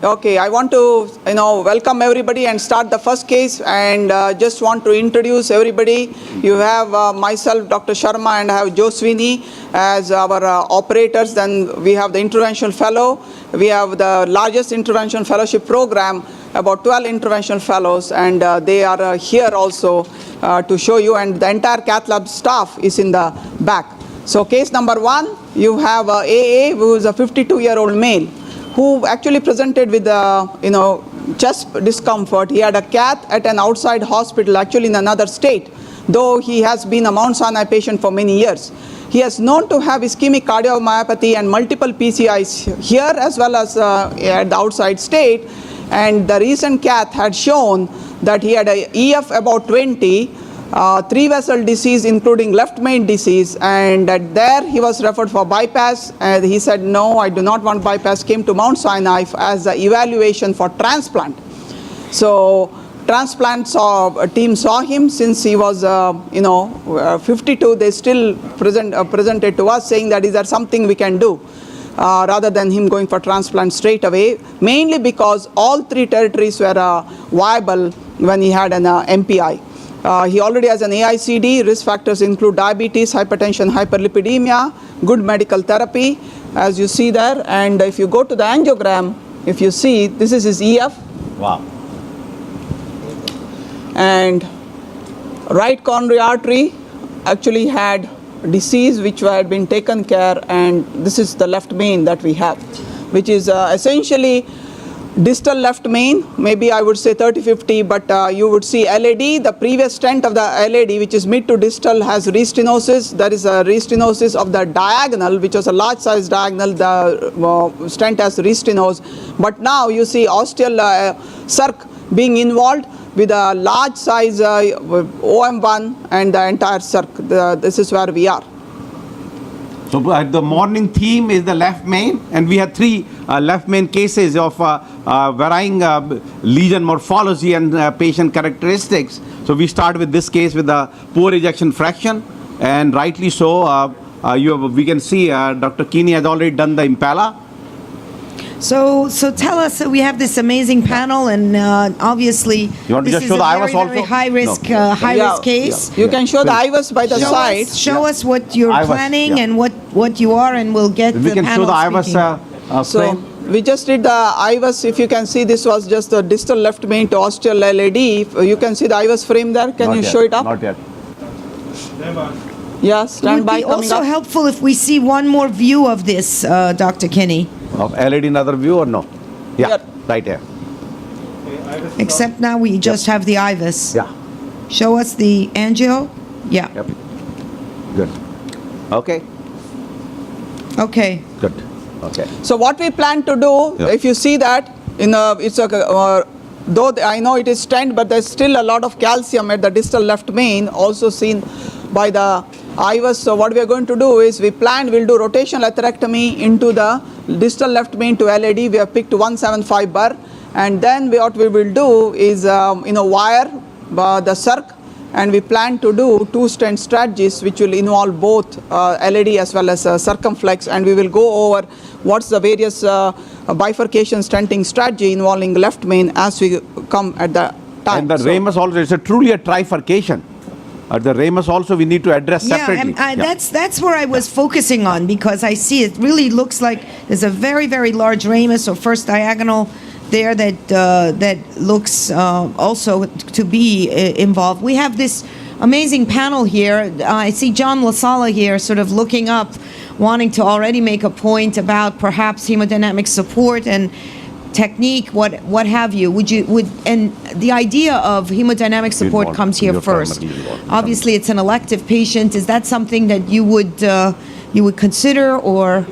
Okay, I want to, welcome everybody and start the first case, and just want to introduce everybody. You have myself, Dr. Sharma, and I have Joe Sweeny as our operators. Then we have the interventional fellow. We have the largest intervention fellowship program, about 12 interventional fellows, and they are here also to show you, and the entire Cath lab staff is in the back. So case number 1, you have AA, who is a 52-year-old male, who actually presented with, chest discomfort. He had a cath at an outside hospital, actually in another state, though he has been a Mount Sinai patient for many years. He is known to have ischemic cardiomyopathy and multiple PCIs here as well as at the outside state. And the recent cath had shown that he had a EF about 20, 3-vessel disease including left main disease, and there he was referred for bypass, and he said, no, I do not want bypass, came to Mount Sinai as the evaluation for transplant. So transplant team saw him since he was 52. They still presented to us saying that is there something we can do rather than him going for transplant straight away, mainly because all 3 territories were viable when he had an MPI. He already has an AICD. Risk factors include diabetes, hypertension, hyperlipidemia, good medical therapy, as you see there. And if you go to the angiogram, if you see, this is his EF. Wow. And right coronary artery actually had disease which had been taken care, and this is the left main that we have, which is essentially distal left main, maybe I would say 30-50, but you would see LAD, the previous stent of the LAD, which is mid to distal, has restenosis. There is a restenosis of the diagonal, which was a large size diagonal. The stent has restenose. But now you see ostial circ being involved with a large size OM1 and the entire circ. This is where we are. So the morning theme is the left main, and we had 3 left main cases of varying lesion morphology and patient characteristics. So we start with this case with the poor ejection fraction, and rightly so. We can see Dr. Kini has already done the Impeller. So tell us, we have this amazing panel, and obviously you want to this just is show a the very, IVUS also? very high risk case. Yeah. You can show the IVUS by the side. Show us what you're IVUS, planning and what you are, and we'll get we the can panel show the IVUS So we just did the IVUS. If you can see, this was just the distal left main to ostial LAD. You can see the IVUS frame there. Can you show it up? Not yet. Yeah, It stand would by. be also helpful if we see one more view of this, Dr. Kini. Of LAD in other view or no? Yeah, Yeah. right here. Except now we just have the IVUS. Yeah. Show us the angio. Yeah. Yep. Good. Okay. Okay. Good. Okay. So what we plan to do, if you see that, though I know it is stent, but there's still a lot of calcium at the distal left main, also seen by the IVUS. So what we are going to do is we'll do rotational atherectomy into the distal left main to LAD. We have picked 175 bar, and then what we will do is wire the circ, and we plan to do 2 stent strategies which will involve both LAD as well as circumflex, and we will go over what's the various bifurcation stenting strategy involving left main as we come at the time. And the ramus also, it's truly a trifurcation. The ramus also we need to address separately. That's where I was focusing on, because I see it really looks like there's a very, very large ramus or first diagonal there that looks also to be involved. We have this amazing panel here. I see John LaSala here sort of looking up, wanting to already make a point about perhaps hemodynamic support and technique, what have you. And the idea of hemodynamic support comes here first. Obviously it's an elective patient. Is that something that you would consider, or?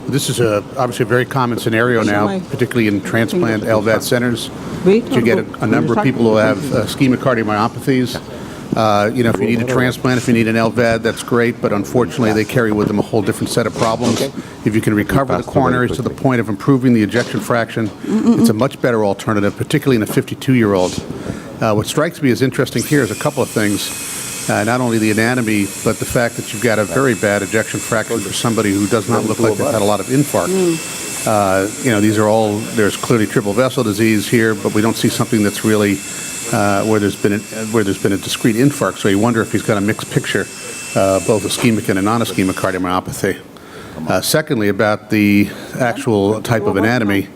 This is obviously a very common scenario now, particularly in transplant LVAD centers. You get a number of people who have ischemic cardiomyopathies. If you need a transplant, if you need an LVAD, that's great, but unfortunately they carry with them a whole different set of problems. If you can recover the coronaries to the point of improving the ejection fraction, it's a much better alternative, particularly in a 52-year-old. What strikes me as interesting here is a couple of things. Not only the anatomy, but the fact that you've got a very bad ejection fraction for somebody who does not look like they've had a lot of infarct. These are all, there's clearly triple vessel disease here, but we don't see something that's really where there's been a discrete infarct. So you wonder if he's got a mixed picture, both ischemic and a non-ischemic cardiomyopathy. Secondly, about the actual type of anatomy,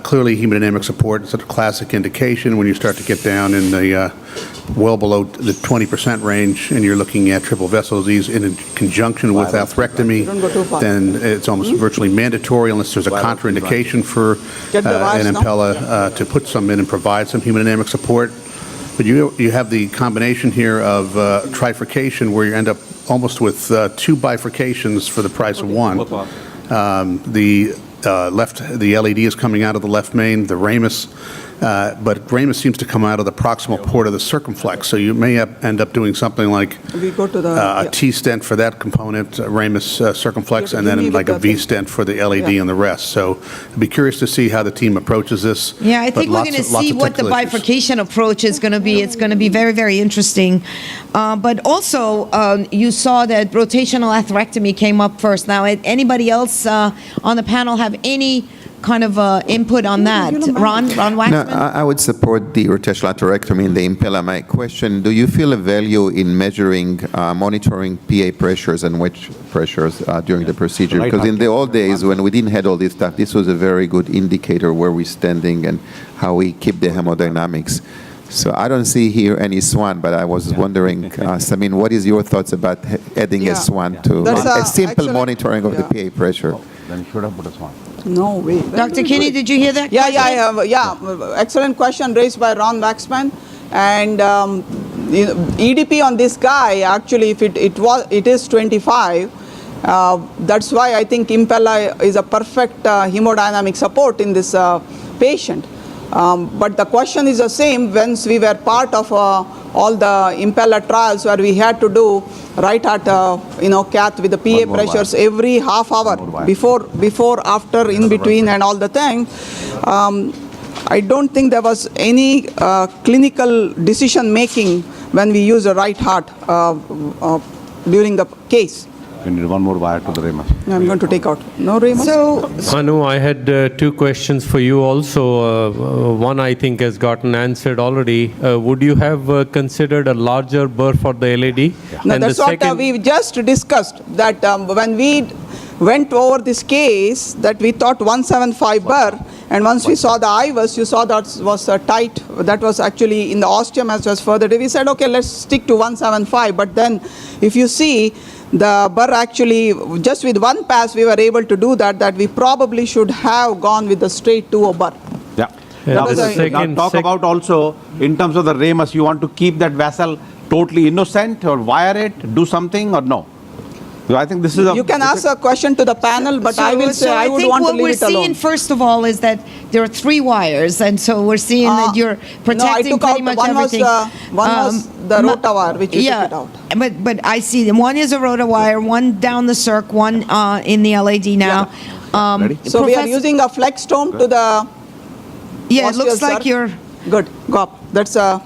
clearly hemodynamic support is a classic indication when you start to get down in the well below the 20% range and you're looking at triple vessel disease in conjunction with atherectomy, then it's almost virtually mandatory unless there's a contraindication for an Impeller to put some in and provide some hemodynamic support. But you have the combination here of trifurcation where you end up almost with two bifurcations for the price of one. The LED is coming out of the left main, the ramus, but ramus seems to come out of the proximal port of the circumflex. So you may end up doing something like a T stent for that component, ramus circumflex, and then like a V stent for the LED and the rest. So I'd be curious to see how the team approaches this. Yeah, I think we're going to see what the bifurcation approach is going to be. It's going to be very, very interesting. But also, you saw that rotational atherectomy came up first. Now, anybody else on the panel have any kind of input on that? Ron Waxman? No, I would support the rotational atherectomy in the Impeller. My question, do you feel a value in measuring, monitoring PA pressures and wedge pressures during the procedure? Because in the old days, when we didn't have all this stuff, this was a very good indicator where we're standing and how we keep the hemodynamics. So I don't see here any SWAN, but I was wondering, Samin, what is your thoughts about adding a SWAN to a simple monitoring of the PA pressure? Then you should have put a SWAN. No way. Dr. Kini, did you hear that? Excellent question raised by Ron Waxman. And EDP on this guy, actually, if it is 25, that's why I think Impeller is a perfect hemodynamic support in this patient. But the question is the same once we were part of all the Impeller trials where we had to do right heart, Cath with the PA pressures every half hour, before, after, in between and all the thing. I don't think there was any clinical decision making when we use a right heart during the case. You need one more wire to the ramus. I'm going to take out. No ramus? So, Anu, I had two questions for you also. One I think has gotten answered already. Would you have considered a larger burr for the LED? No, that's what we just discussed, that when we went over this case, that we thought 175 burr, and once we saw the IVUS, you saw that was tight. That was actually in the ostium as was further. We said, okay, let's stick to 175. But then if you see, the burr actually, just with one pass, we were able to do that we probably should have gone with the straight to a burr. Yeah. Now talk about also, in terms of the ramus, you want to keep that vessel totally innocent or wire it, do something or no? So I think this is You can ask a question to the panel, but I will say I would want to leave it alone. what we're seeing, first of all, is that there are 3 wires, and so we're seeing that you're protecting pretty much everything. One was the rota wire, which you took it out. But I see them. One is a rota wire, one down the circ, one in the LED now. So we are using a flex tome to the it looks like you're... Good, go up. That's a...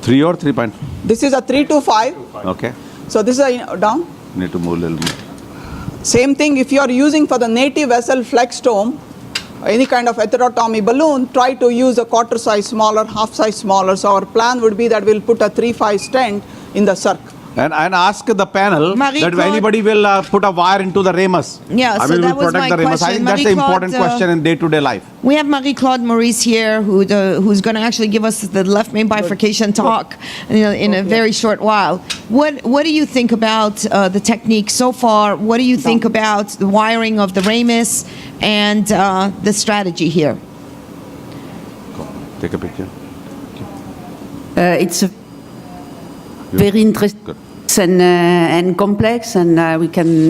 3 or 3.5? This is a 3 to 5. Okay. So this is a down. Need to move a little more. Same thing, if you are using for the native vessel flex tome, any kind of atherotomy balloon, try to use a quarter size smaller, half size smaller. So our plan would be that we'll put a 3.5 stent in the circ. And ask the panel that if anybody will put a wire into the ramus. Yeah, so that was my question. I think that's the important question in day-to-day life. We have Marie-Claude Maurice here, who's going to actually give us the left main bifurcation talk in a very short while. What do you think about the technique so far? What do you think about the wiring of the ramus and the strategy here? Take a picture. It's a very interesting and complex, and we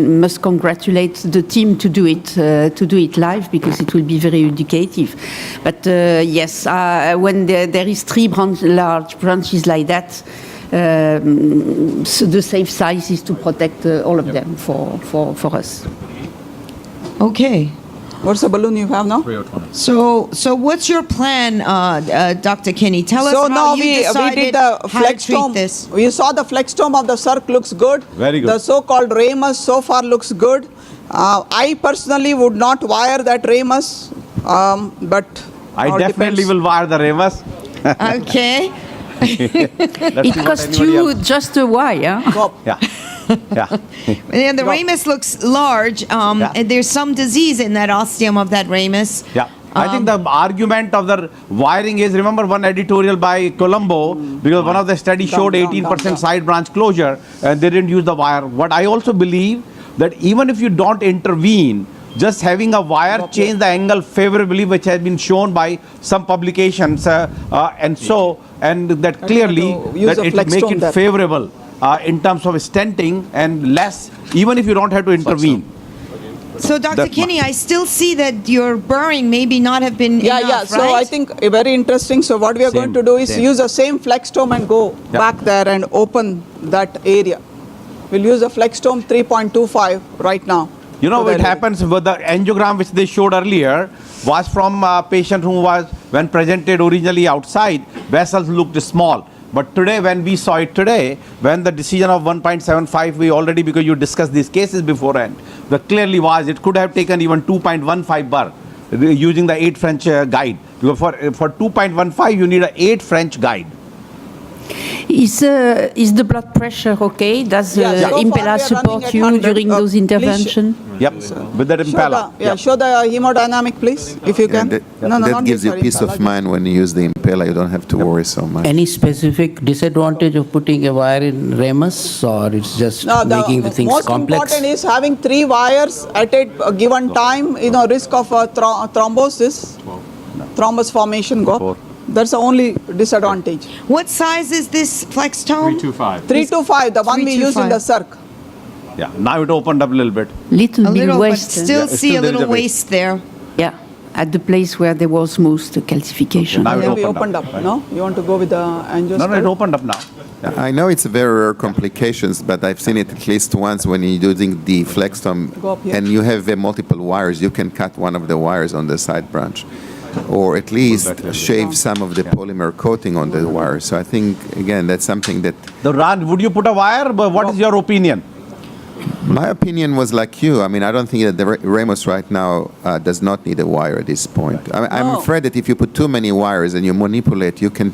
must congratulate the team to do it live, because it will be very educative. But yes, when there is 3 large branches like that, so the safe size is to protect all of them for us. Okay. What's the balloon you have now? So what's your plan, Dr. Kini? Tell us how you decided how to treat this. You saw the flex tome of the circ looks good. Very good. The so-called ramus so far looks good. I personally would not wire that ramus, but I all definitely depends. will wire the ramus. Okay. It costs you just a wire. Yeah. Yeah. And the ramus looks large. Yeah. And there's some disease in that ostium of that ramus. Yeah. I think the argument of the wiring is, remember one editorial by Colombo, because one of the studies showed 18% side branch closure and they didn't use the wire. What I also believe that even if you don't intervene, just having a wire change the angle favorably, which has been shown by some publications, and that clearly use that a it flex make tone it there. favorable in terms of stenting and less, even if you don't have to intervene. So, Dr. That Kini, I still see that your burring maybe not have been enough, Yeah. So right? I think very interesting. So what we are going to do is use the same flex tome and go back there and open that area. We'll use a flex tome 3.25 right now. You know to what the happens with the angiogram which they showed earlier was from a patient who was, when presented originally outside, vessels looked small. But today, when we saw it today, when the decision of 1.75, we already, because you discussed these cases beforehand, the clearly was, it could have taken even 2.15 bar using the 8 French guide. Because for 2.15, you need an 8 French guide. Is the blood pressure okay? Does Yeah, so far we Impeller are running support at you 100. during those Please interventions? Yep, with that impeller. Show the hemodynamic, please, if you can. That gives you peace of mind when you use the impeller. You don't have to worry so much. Any specific disadvantage of putting a wire in ramus, or it's just No, making the things most complex? important is having 3 wires at a given time, risk of thrombosis, thrombus formation go up. That's the only disadvantage. What size is this flex tome? 325, the one we use in the 325. circ. Yeah, now it opened up a little bit. Little A bit little, but waste. still Yeah, see still a there is little a waste. waste there. Yeah, at the place where there was most calcification. Now it Then we opened opened up, no? You want to go with the angioscope? No, it opened up now. I know it's very rare complications, but I've seen it at least once when you're using the flextome Go up here. and you have multiple wires. You can cut one of the wires on the side branch, or at least shave some of the polymer coating on the wire. So I think, again, that's something that Would you put a wire? But what is your opinion? my opinion was like you. I mean, I don't think that the Ramos right now does not need a wire at this point. I'm No. afraid that if you put too many wires and you manipulate, you can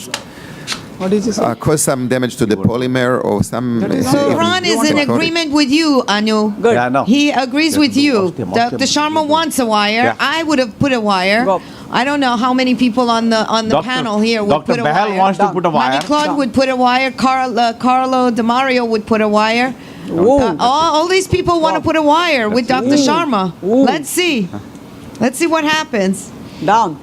What did you say? cause some damage to the polymer or some. So Ron is in agreement with you, Anu. Good. Yeah, no. He agrees with you. Ostium. Dr. Sharma wants a wire. Yeah. I would have put a wire. Go. I don't know how many people on the panel here would Dr. put a Behel wire. wants to put a wire. Marie-Claude would put a wire. Carlo DeMario would put a wire. All these people want to put a wire with Dr. Sharma. Ooh. Let's see. Let's see what happens. Down.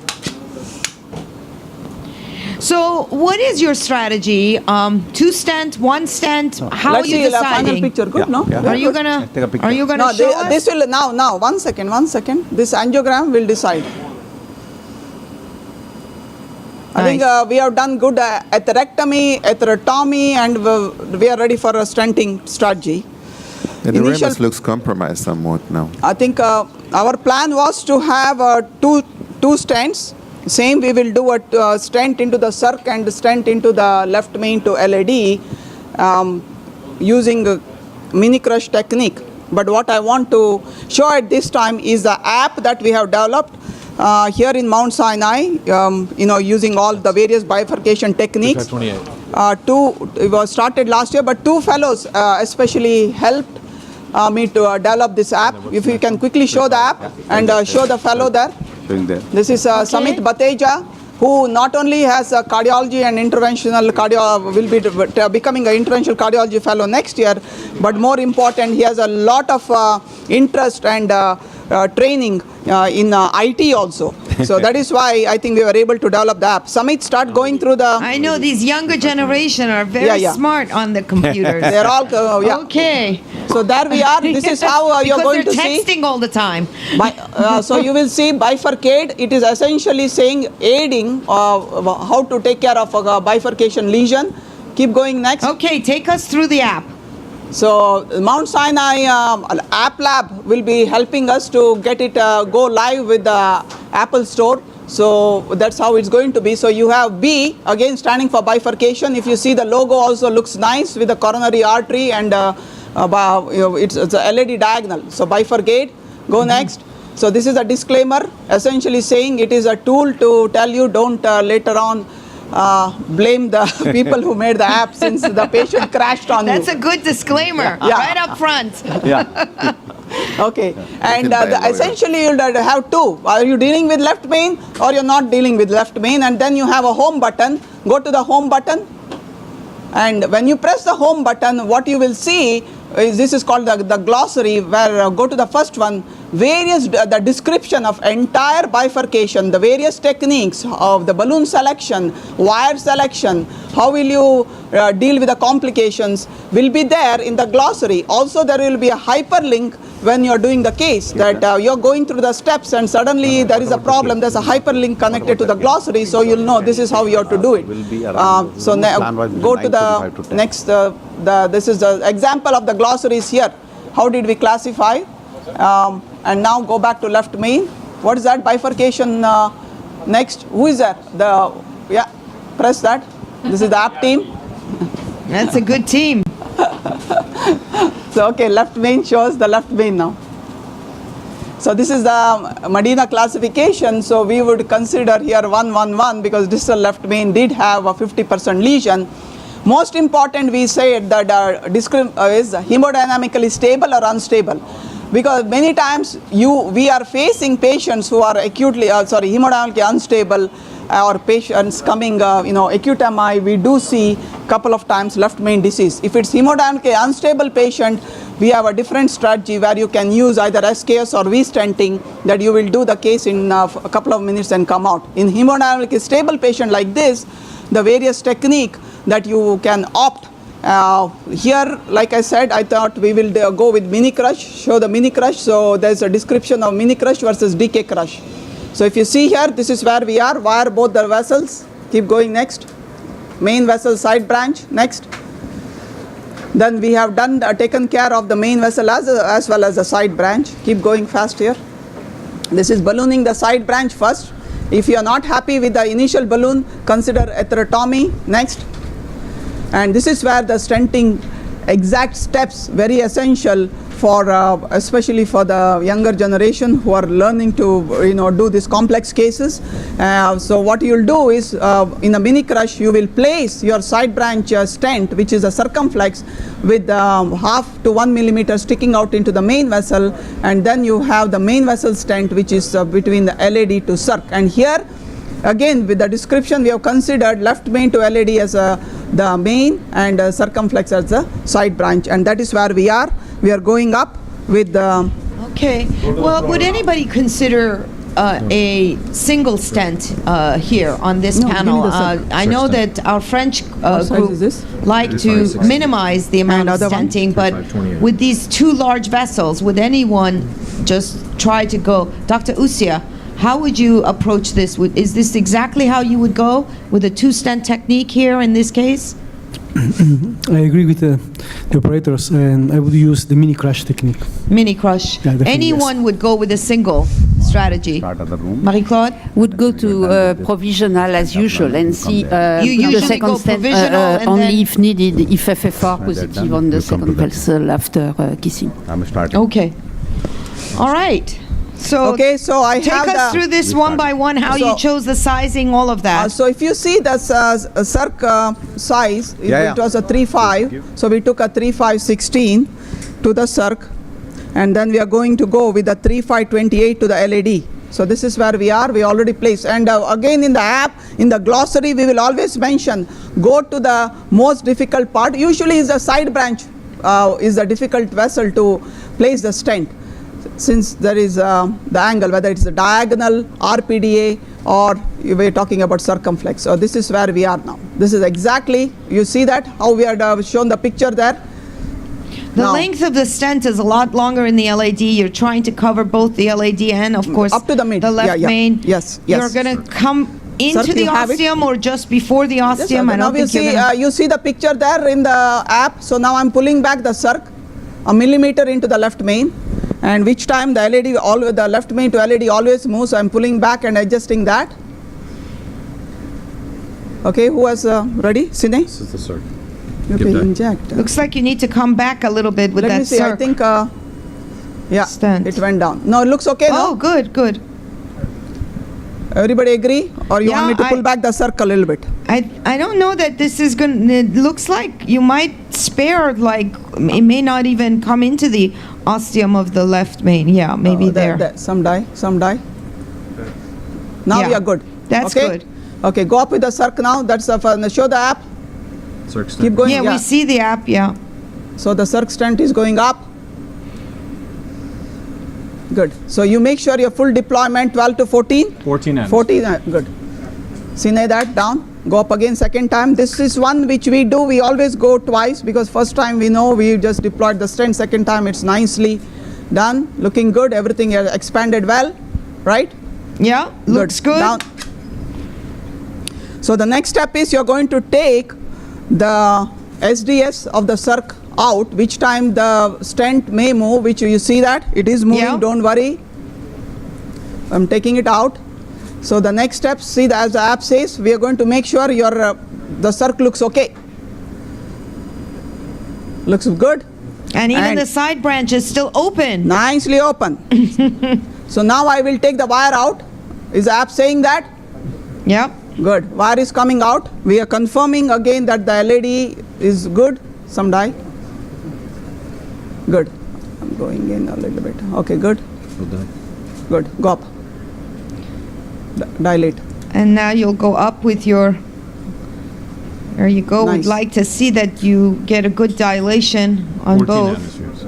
So, what is your strategy? 2 stent, 1 stent. How Let's are you see the final deciding? picture. Good, Yeah, no? yeah. Are you gonna? Take a picture. Are you gonna No, show us? this will now. 1 second. This angiogram will decide. I think Nice. we have done good atherectomy, atherectomy, and we are ready for a stenting strategy. And the Initial- Ramos looks compromised somewhat now. I think our plan was to have two stents. Same, we will do a stent into the circ and stent into the left main to LAD using a mini crush technique. But what I want to show at this time is the app that we have developed here in Mount Sinai, using all the various bifurcation techniques. It was started last year, but 2 fellows especially helped me to develop this app. If you can quickly show the app and show the fellow there. Showing there. This is Samit Bateja, who not only has a cardiology and interventional will be becoming an interventional cardiology fellow next year, but more important, he has a lot of interest and training in IT also. So that is why I think we were able to develop the app. Samit, start going through the. I know these younger generation are very Yeah. smart on the computers. They're all Okay. So there we are. This is how you're going to because see. they're texting all the time. So you will see bifurcate. It is essentially saying aiding how to take care of a bifurcation lesion. Keep going next. Okay, take us through the app. So Mount Sinai App Lab will be helping us to get it go live with the Apple Store. So that's how it's going to be. So you have B again standing for bifurcation. If you see the logo also looks nice with the coronary artery and it's a LED diagonal. So bifurcate. Go next. So this is a disclaimer, essentially saying it is a tool to tell you don't later on blame the people who made the app since the patient crashed on That's you. a good disclaimer, Yeah. right up front. Yeah. Okay, and buy a lawyer. essentially you'll have two. Are you dealing with left main or you're not dealing with left main? And then you have a home button. Go to the home button. And when you press the home button, what you will see is this is called the glossary, where go to the first one, the description of entire bifurcation, the various techniques of the balloon selection, wire selection, how will you deal with the complications will be there in the glossary. Also there will be a hyperlink when you're doing the case that you're going through the steps and suddenly there is a problem, there's a hyperlink connected to the glossary, so you'll know this is how you have to do it. So now go to the next, this is the example of the glossaries here. How did we classify? And now go back to left main. What is that bifurcation next? Who is that? Yeah, press that. This is the app team. That's a good team. So okay, left main shows the left main now. So this is the Medina classification. So we would consider here 111 because distal left main did have a 50% lesion. Most important, we said that is hemodynamically stable or unstable. Because many times we are facing patients who are acutely, hemodynamically unstable, or patients coming, acute MI, we do see couple of times left main disease. If it's hemodynamically unstable patient, we have a different strategy where you can use either SKS or V-stenting, that you will do the case in a couple of minutes and come out. In hemodynamically stable patient like this, the various technique that you can opt. Here, like I said, I thought we will go with mini crush, show the mini crush. So there's a description of mini crush versus DK crush. So if you see here, this is where we are, wire both the vessels. Keep going next. Main vessel side branch, next. Then we have taken care of the main vessel as well as the side branch. Keep going fast here. This is ballooning the side branch first. If you are not happy with the initial balloon, consider atherectomy, next. And this is where the stenting exact steps, very essential for especially for the younger generation who are learning to do these complex cases. So what you'll do is in a mini crush you will place your side branch stent, which is a circumflex with 0.5 to 1 millimeter sticking out into the main vessel, and then you have the main vessel stent which is between the LAD to circ. And here again with the description we have considered left main to LAD as the main and circumflex as the side branch, and that is where we are. We are going up with the... Okay. Well, would anybody consider a single stent here on this No, panel? give me the circ. I know that our French size group is this? like to minimize the amount of other one? stenting, but with these two large vessels, would anyone just try to go? Dr. Usia, how would you approach this? Is this exactly how you would go with a two-stent technique here in this case? I agree with the operators, and I would use the mini crush technique. Mini crush. Yeah, definitely, Anyone would go with a single strategy. Marie-Claude? Would go to provisional as usual and see You the usually second go stent provisional and only then- if needed, if FFR positive on the second vessel after kissing. Okay. All right. So Okay, so I take have us through this one by one, how you So- chose the sizing, all of that. So if you see the circ size, it was a 3.5, so we took a 3.5/16 to the circ, and then we are going to go with a 3.5/28 to the LAD. So this is where we are, we already placed. And again in the app, in the glossary, we will always mention, go to the most difficult part. Usually is the side branch is the difficult vessel to place the stent, since there is the angle, whether it's a diagonal, RPDA, or we're talking about circumflex. So this is where we are now. This is exactly, you see that, how we are shown the picture there? The Now, length of the stent is a lot longer in the LAD. You're trying to cover both the LAD and, of course, Up to the mid. the left Yeah. main. Yes. You're going to come into Sir, the you have it? ostium or just before the Yes, ostium? I now don't you think you're see, gonna... you see the picture there in the app. So now I'm pulling back the circ, a millimeter into the left main, and which time the LAD, the left main to LAD always moves. So I'm pulling back and adjusting that. Okay, who was ready? Sine? This is the circ. Okay, inject. Looks like you need to come back a little bit with Let that me see, I circ. think Yeah, stent. it went down. No, it looks okay now. Oh, good, good. Everybody agree? Or you Yeah, want me to pull back the circle a little bit? I don't know that this is going to, it looks like you might spare, like, it may not even come into the ostium of the left main. Yeah, maybe there. Some die, some die. Now Yeah, we are good. that's Okay? good. Okay, go up with the circ now. That's show the app. Keep going. Yeah, we see the app, yeah. So the circ stent is going up. Good. So you make sure your full deployment 12 to 14. 14 ends. 14, good. Cine that down. Go up again second time. This is one which we do. We always go twice because first time we know we just deployed the stent. Second time it's nicely done. Looking good. Everything has expanded well. Right? Yeah, looks good. Down. So the next step is you're going to take the SDS of the circ out, which time the stent may move, which you see that it is moving, Yeah. don't worry. I'm taking it out. So the next step, see, as the app says, we are going to make sure your the circ looks okay. Looks good. And even And- the side branch is still open. Nicely open. So now I will take the wire out. Is the app saying that? Yep. Good. Wire is coming out. We are confirming again that the LED is good. Some die. Good. I'm going in a little bit. Okay, good. Good. Go up. Dilate. And now you'll go up with your, there you go. We'd Nice. like to see that you get a good dilation on 14 both. hemispheres.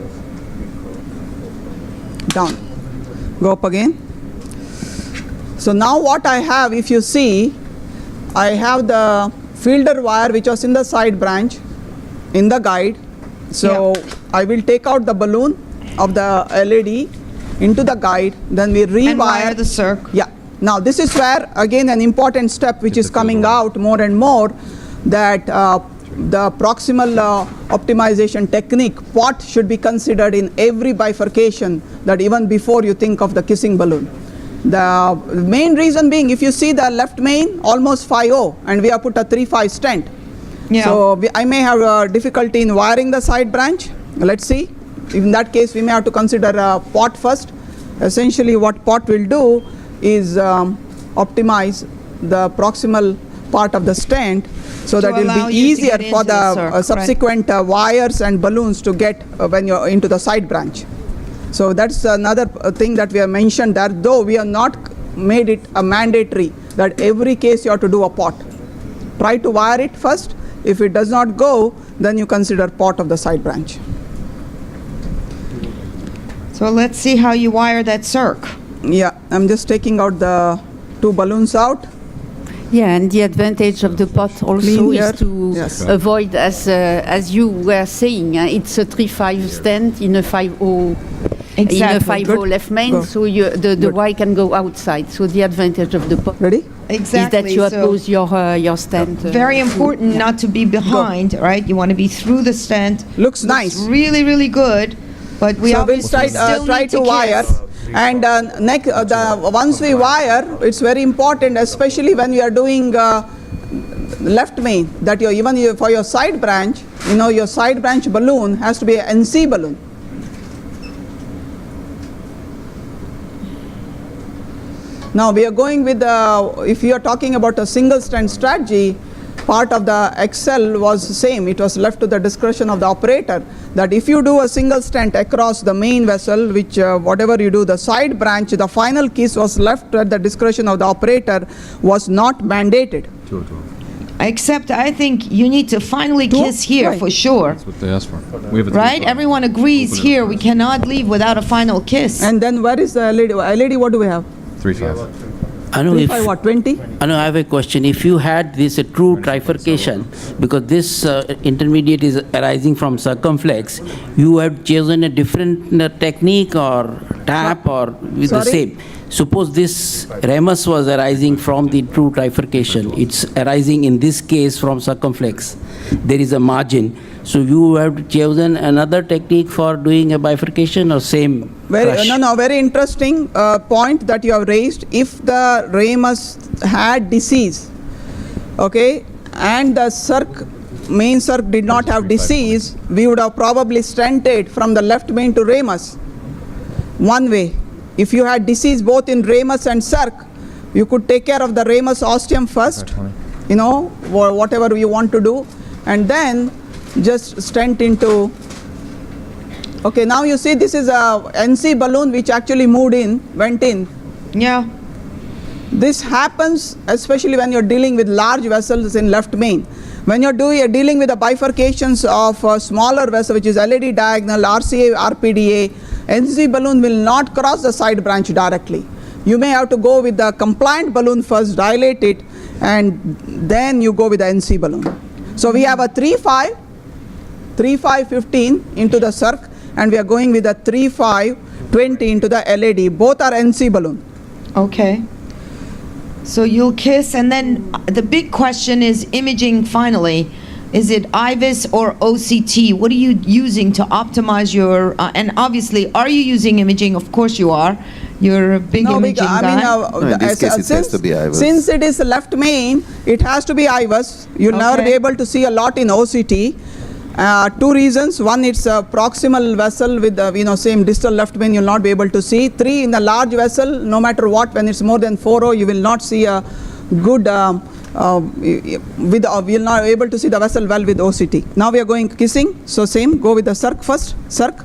Down. Go up again. So now what I have, if you see, I have the fielder wire which was in the side branch in the guide. So I will take out the balloon of the LED into the guide, then we rewire. And wire the circ. Yeah. Now this is where again an important step which is coming out more and more, that the proximal optimization technique, what should be considered in every bifurcation, that even before you think of the kissing balloon. The main reason being, if you see the left main almost 5.0 and we have put a 3.5 stent. Yeah. So I may have a difficulty in wiring the side branch. Let's see. In that case, we may have to consider a pot first. Essentially, what pot will do is optimize the proximal part of the stent so To that it will allow be you to easier get for into the circ, right. subsequent wires and balloons to get when you're into the side branch. So that's another thing that we have mentioned there, though we have not made it a mandatory that every case you have to do a pot. Try to wire it first. If it does not go, then you consider pot of the side branch. So let's see how you wire that circ. Yeah, I'm just taking out the two balloons out. Yeah, and the advantage of the pot also Clean here. is to Yes. avoid, as you were saying, it's a 3.5 stent in a 5.0 in a Exactly. 5.0 Good. left main, Go. so the Good. wire can go outside. So the advantage of the pot Ready? Exactly. is that you so oppose your stent. very important not to be behind, right? You want to be through the stent. Looks nice. Really, really good. But we So we'll obviously still try need to wire. kiss. And once we wire, it's very important, especially when you are doing left main, that for your side branch, your side branch balloon has to be an NC balloon. Now we are going with if you are talking about a single stent strategy, part of the Excel was the same. It was left to the discretion of the operator, that if you do a single stent across the main vessel, which whatever you do, the side branch, the final kiss was left at the discretion of the operator, was not mandated. Except I think you need to finally kiss here Right. for sure. That's what they asked for. We have a Right? 3.5. Everyone agrees Open it. here we cannot leave without a final kiss. And then where is the LED? LED, what do we have? 3.5. I know if 3.5 what, 20? I know I have a question. If you had this a true trifurcation, because this intermediate is arising from circumflex, you have chosen a different technique or tap or with the Sorry? same. Suppose this ramus was arising from the true trifurcation. It's arising in this case from circumflex. There is a margin. So you have chosen another technique for doing a bifurcation or same crush? Very interesting point that you have raised. If the ramus had disease, okay, and the main circ did not have disease, we would have probably stented from the left main to ramus. one way. If you had disease both in ramus and circ, you could take care of the ramus ostium first, you know, whatever you want to do, and then just stent into. Okay, now you see this is a NC balloon which actually went in. Yeah. This happens especially when you're dealing with large vessels in left main. When you're dealing with the bifurcations of a smaller vessel, which is LED diagonal, RCA, RPDA, NC balloon will not cross the side branch directly. You may have to go with the compliant balloon first, dilate it, and then you go with the NC balloon. So we have a 3.5, 3.5-15 into the circ, and we are going with a 3.5-20 into the LED. Both are NC balloon. Okay. So you'll kiss, and then the big question is imaging finally. Is it IVUS or OCT? What are you using to optimize your, and obviously, are you using imaging? Of course you are. You're a big imaging guy. No, in this case, it has to be IVUS. Since it is left main, it has to be IVUS. You'll never be able to see a lot in OCT. Two reasons. One, it's a proximal vessel with the same distal left main, you'll not be able to see. Three, in the large vessel, no matter what, when it's more than 4.0, you will not see a good, we'll not be able to see the vessel well with OCT. Now we are going kissing. So same, go with the circ first. Circ.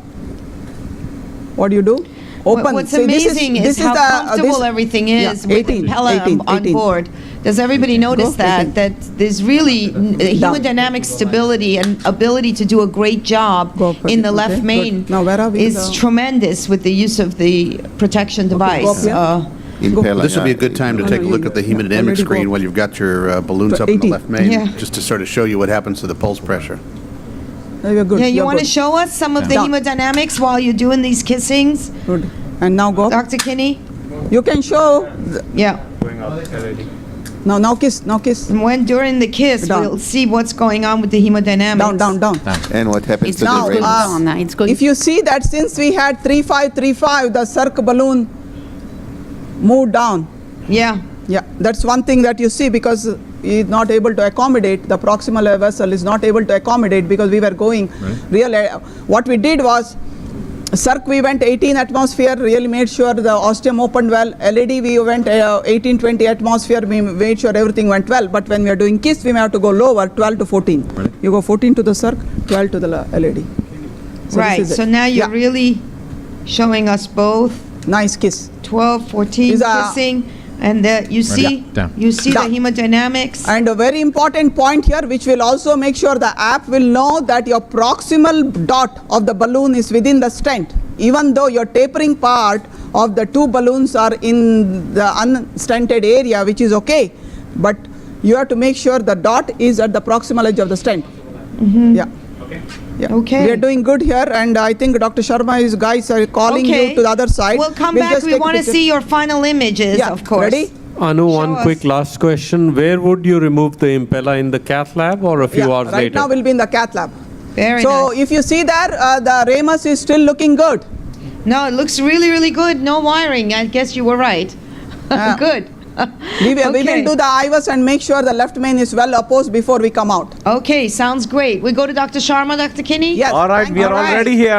What do you do? Open. What's See, amazing is how comfortable everything is with Impeller on board. Does everybody notice that there's really hemodynamic stability and ability to do a great job in the left main now where are we is tremendous with the use of the protection device. Impeller, This would be a good time to take a look at the hemodynamic screen while you've got your balloons up in the left main, just to sort of show you what happens to the pulse pressure. Good. Yeah, you want to show us some of the hemodynamics while you're doing these kissings? Good. And now go. Dr. Kini? You can show. Yeah. No, now kiss, now kiss. And when during the kiss, we'll see what's going on with the hemodynamics. Down. And what happens to now, the ramus? It's going. If you see that since we had 3.5, the circ balloon moved down. Yeah. Yeah, that's one thing that you see because it's not able to accommodate, the proximal vessel is not able to accommodate because we were going what we did was, circ we went 18 atmosphere, really made sure the ostium opened well. LED we went 18-20 atmosphere, we made sure everything went well. But when we are doing kiss, we may have to go lower, 12 to 14. Right. You go 14 to the circ, 12 to the LED. So right, so now you're really showing us both. Nice kiss. 12, 14 kissing. And you see the hemodynamics. And a very important point here, which will also make sure the app will know that your proximal dot of the balloon is within the stent, even though your tapering part of the two balloons are in the unstented area, which is okay. But you have to make sure the dot is at the proximal edge of the stent. Yeah. Yeah. Okay. We are doing good here, and I think Dr. Sharma, guys are calling you to the other side. We'll come back. We want to see your final images, of course. Ready? Anu, one quick last question. Where would you remove the Impeller, in the Cath lab or a few hours later? Right now we'll be in the Cath lab. Very so nice. if you see there, the ramus is still looking good. No, it looks really, really good. No wiring. I guess you were right. Good. We will do the IVUS and make sure the left main is well opposed before we come out. Okay, sounds great. We go to Dr. Sharma, Dr. Kini? Yes. All right, we are already here.